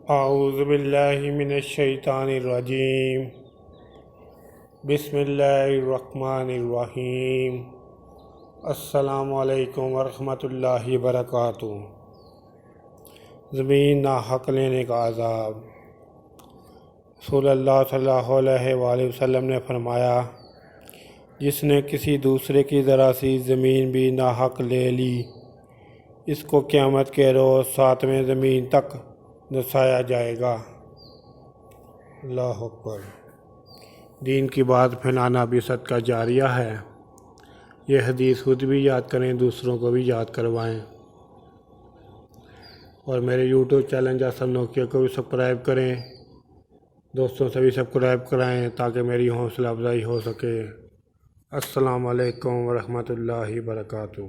اعوذ باللہ من الشیطان الرجیم بسم اللہ الرحمن الرحیم السلام علیکم ورحمۃ اللہ وبرکاتہ۔ زمین ناحق لینے کا عذاب۔ رسول اللہ صلی اللہ علیہ وآلہ وسلم نے فرمایا، جس نے کسی دوسرے کی ذرا سی زمین بھی ناحق لے لی، اس کو قیامت کے روز ساتویں زمین تک نسایا جائے گا۔ اللہ اکبر۔ دین کی بات پھیلانا بھی صدقہ جاریہ ہے۔ یہ حدیث خود بھی یاد کریں، دوسروں کو بھی یاد کروائیں، اور میرے یوٹیوب چینل جاسم نوکیا کو بھی سبسکرائب کریں، دوستوں سے بھی سبسکرائب کرائیں تاکہ میری حوصلہ افزائی ہو سکے۔ السلام علیکم ورحمۃ اللہ وبرکاتہ۔